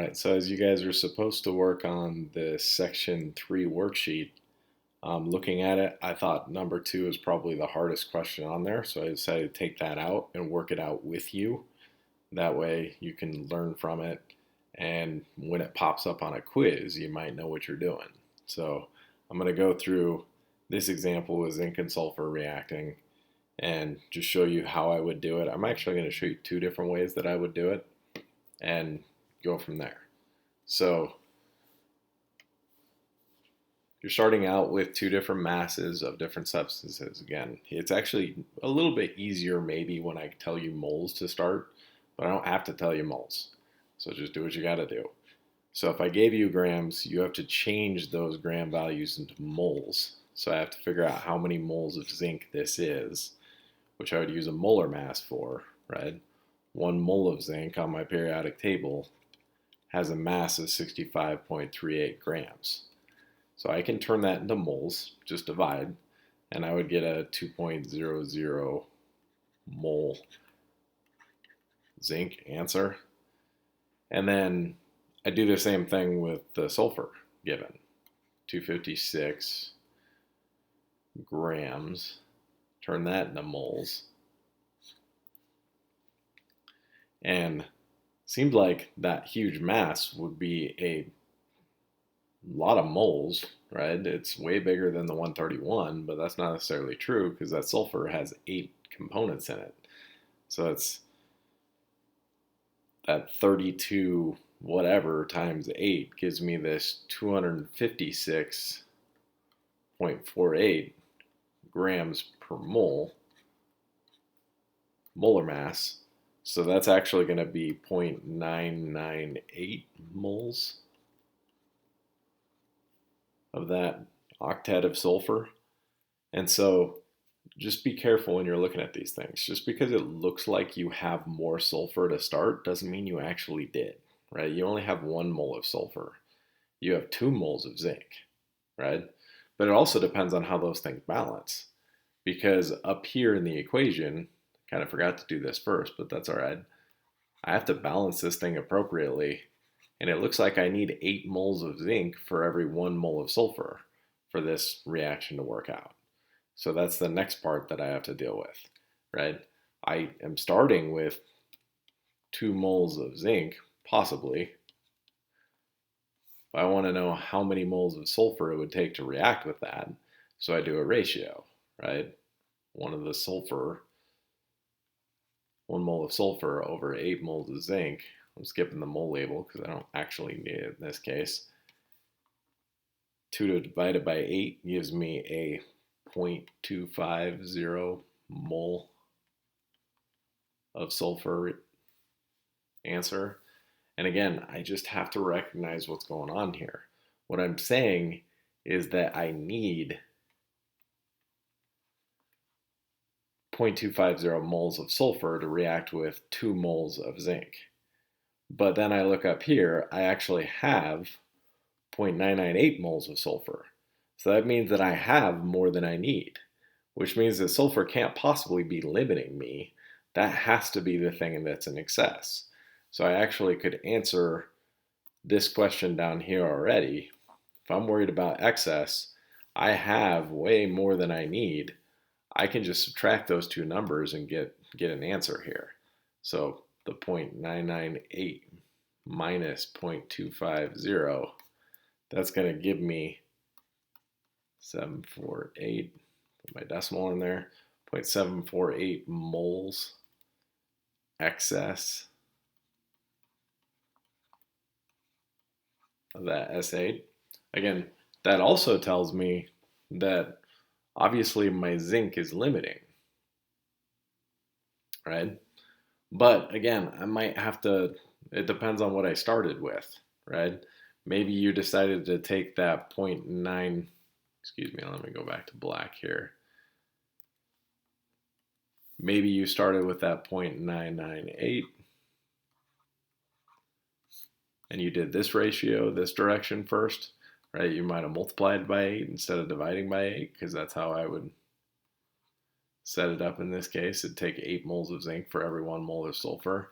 Alright, so as you guys are supposed to work on this section 3 worksheet, looking at it, I thought number 2 is probably the hardest question on there, so I decided to take that out and work it out with you. That way you can learn from it, and when it pops up on a quiz, you might know what you're doing. So I'm going to go through this example with zinc and sulfur reacting and just show you how I would do it. I'm actually going to show you two different ways that I would do it and go from there. So you're starting out with two different masses of different substances. Again, it's actually a little bit easier maybe when I tell you moles to start, but I don't have to tell you moles. So just do what you got to do. So if I gave you grams, you have to change those gram values into moles. So I have to figure out how many moles of zinc this is, which I would use a molar mass for, right? 1 mole of zinc on my periodic table has a mass of 65.38 grams. So I can turn that into moles, just divide, and I would get a 2.00 mole zinc answer. And then I do the same thing with the sulfur given, 256 grams, turn that into moles. And seems like that huge mass would be a lot of moles, right? It's way bigger than the 131, but that's not necessarily true because that sulfur has 8 components in it. So it's that 32 whatever times 8 gives me this 256.48 grams per mole, molar mass. So that's actually going to be 0.998 moles of that octet of sulfur. And so just be careful when you're looking at these things. Just because it looks like you have more sulfur to start doesn't mean you actually did, right? You only have 1 mole of sulfur. You have 2 moles of zinc, right? But it also depends on how those things balance. Because up here in the equation, kind of forgot to do this first, but that's all right. I have to balance this thing appropriately. And it looks like I need 8 moles of zinc for every 1 mole of sulfur for this reaction to work out. So that's the next part that I have to deal with, right? I am starting with 2 moles of zinc, possibly. But I want to know how many moles of sulfur it would take to react with that. So I do a ratio, right? 1 mole of sulfur over 8 moles of zinc. I'm skipping the mole label because I don't actually need it in this case. 2 divided by 8 gives me a 0.250 mole of sulfur answer. And again, I just have to recognize what's going on here. What I'm saying is that I need 0.250 moles of sulfur to react with 2 moles of zinc. But then I look up here, I actually have 0.998 moles of sulfur. So that means that I have more than I need, which means that sulfur can't possibly be limiting me. That has to be the thing that's in excess. So I actually could answer this question down here already. If I'm worried about excess, I have way more than I need. I can just subtract those two numbers and get an answer here. So the 0.998 minus 0.250, that's going to give me 748, put my decimal in there, 0.748 moles excess of that S8. Again, that also tells me that obviously my zinc is limiting, right? But again, I might have to, it depends on what I started with, right? Maybe you decided to take that 0.9, excuse me, let me go back to black here. Maybe you started with that 0.998 and you did this ratio, this direction first, right? You might have multiplied by 8 instead of dividing by 8 because that's how I would set it up in this case. It'd take 8 moles of zinc for every 1 mole of sulfur.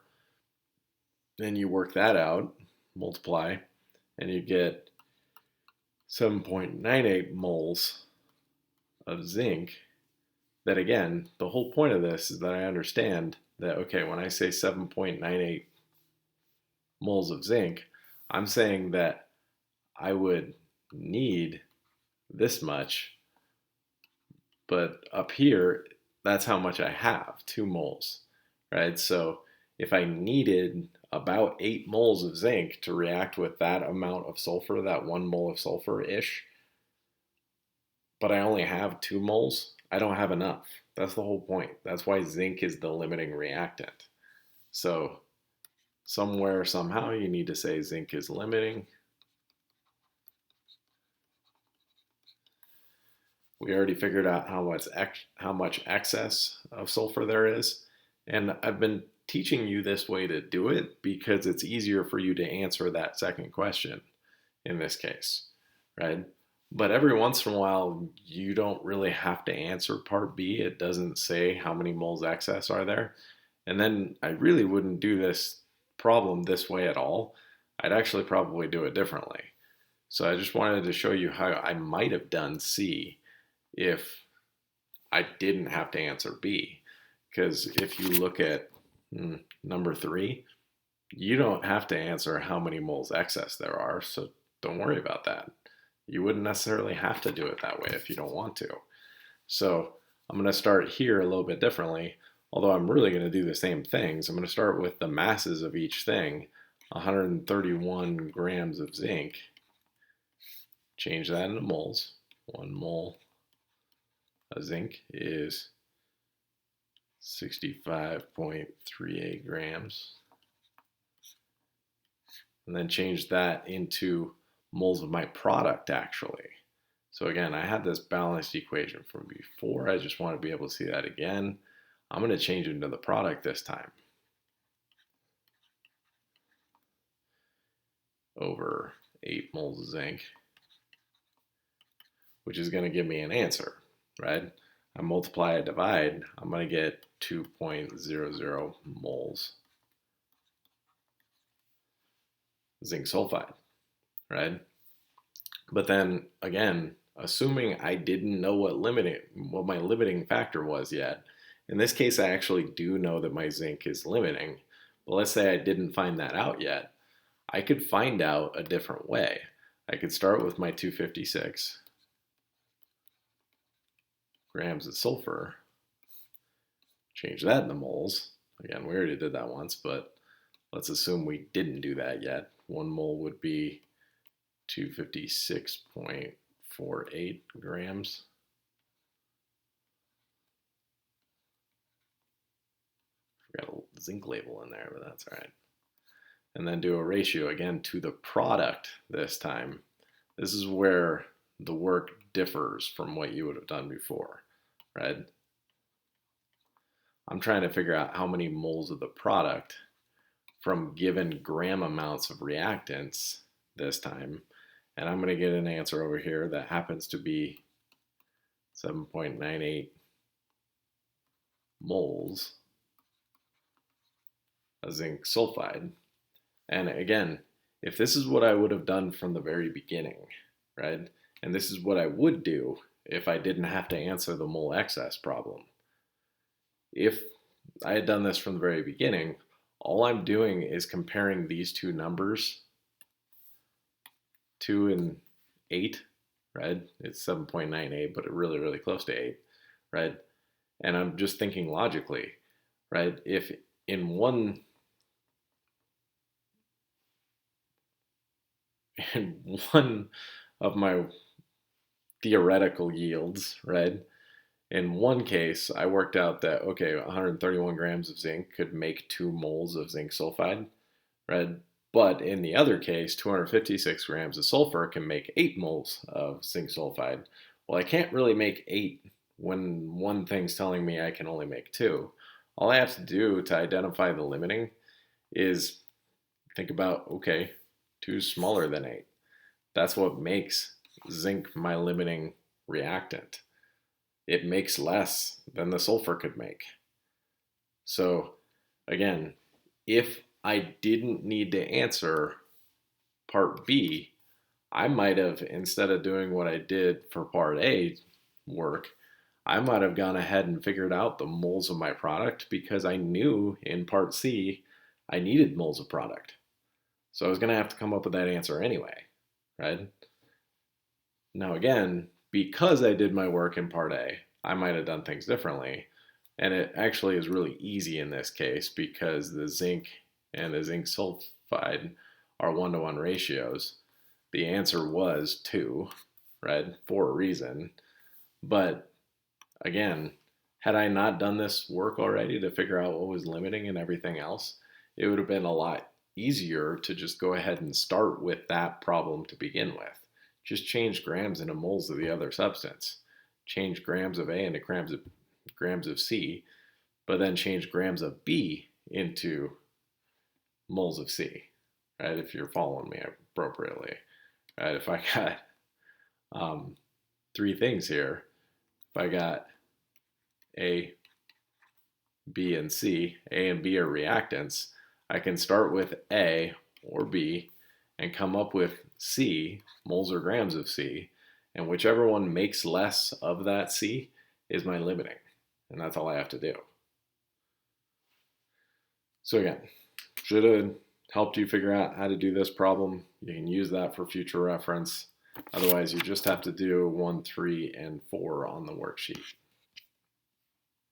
Then you work that out, multiply, and you get 7.98 moles of zinc, that again, the whole point of this is that I understand that, okay, when I say 7.98 moles of zinc, I'm saying that I would need this much, but up here, that's how much I have, 2 moles, right? So if I needed about 8 moles of zinc to react with that amount of sulfur, that 1 mole of sulfur-ish, but I only have 2 moles, I don't have enough. That's the whole point. That's why zinc is the limiting reactant. So somewhere, somehow, you need to say zinc is limiting. We already figured out how much excess of sulfur there is. And I've been teaching you this way to do it because it's easier for you to answer that second question in this case, right? But every once in a while, you don't really have to answer part B. It doesn't say how many moles excess are there. And then I really wouldn't do this problem this way at all. I'd actually probably do it differently. So I just wanted to show you how I might have done C if I didn't have to answer B. Because if you look at number 3, you don't have to answer how many moles excess there are, so don't worry about that. You wouldn't necessarily have to do it that way if you don't want to. So I'm going to start here a little bit differently, although I'm really going to do the same things. I'm going to start with the masses of each thing, 131 grams of zinc. Change that into moles. 1 mole of zinc is 65.38 grams. And then change that into moles of my product, actually. So again, I had this balanced equation from before. I just want to be able to see that again. I'm going to change it into the product this time. Over 8 moles of zinc, which is going to give me an answer, right? I multiply, I divide, I'm going to get 2.00 moles zinc sulfide, right? But then again, assuming I didn't know what my limiting factor was yet, in this case I actually do know that my zinc is limiting, but let's say I didn't find that out yet, I could find out a different way. I could start with my 256 grams of sulfur, change that into moles. Again, we already did that once, but let's assume we didn't do that yet. 1 mole would be 256.48 grams. Got a zinc label in there, but that's all right. And then do a ratio again to the product this time. This is where the work differs from what you would have done before, right? I'm trying to figure out how many moles of the product from given gram amounts of reactants this time. And I'm going to get an answer over here that happens to be 7.98 moles of zinc sulfide. And again, if this is what I would have done from the very beginning, right? And this is what I would do if I didn't have to answer the mole excess problem. If I had done this from the very beginning, all I'm doing is comparing these two numbers, 2 and 8, right? It's 7.98, but really, really close to 8, right? And I'm just thinking logically, right? If in one of my theoretical yields, right? In one case, I worked out that, okay, 131 grams of zinc could make 2 moles of zinc sulfide, right? But in the other case, 256 grams of sulfur can make 8 moles of zinc sulfide. Well, I can't really make 8 when one thing's telling me I can only make 2. All I have to do to identify the limiting is think about, okay, 2 is smaller than 8. That's what makes zinc my limiting reactant. It makes less than the sulfur could make. So again, if I didn't need to answer part B, I might have, instead of doing what I did for part A work, I might have gone ahead and figured out the moles of my product because I knew in part C I needed moles of product. So I was going to have to come up with that answer anyway, right? Now, again, because I did my work in part A, I might have done things differently. And it actually is really easy in this case because the zinc and the zinc sulfide are 1-to-1 ratios. The answer was 2, right, for a reason. But again, had I not done this work already to figure out what was limiting and everything else, it would have been a lot easier to just go ahead and start with that problem to begin with. Just change grams into moles of the other substance. Change grams of A into grams of C, but then change grams of B into moles of C, right? If you're following me appropriately, right? If I got 3 things here, if I got A, B, and C, A and B are reactants, I can start with A or B and come up with C, moles or grams of C, and whichever one makes less of that C is my limiting, and that's all I have to do. So again, should have helped you figure out how to do this problem. You can use that for future reference. Otherwise, you just have to do 1, 3, and 4 on the worksheet.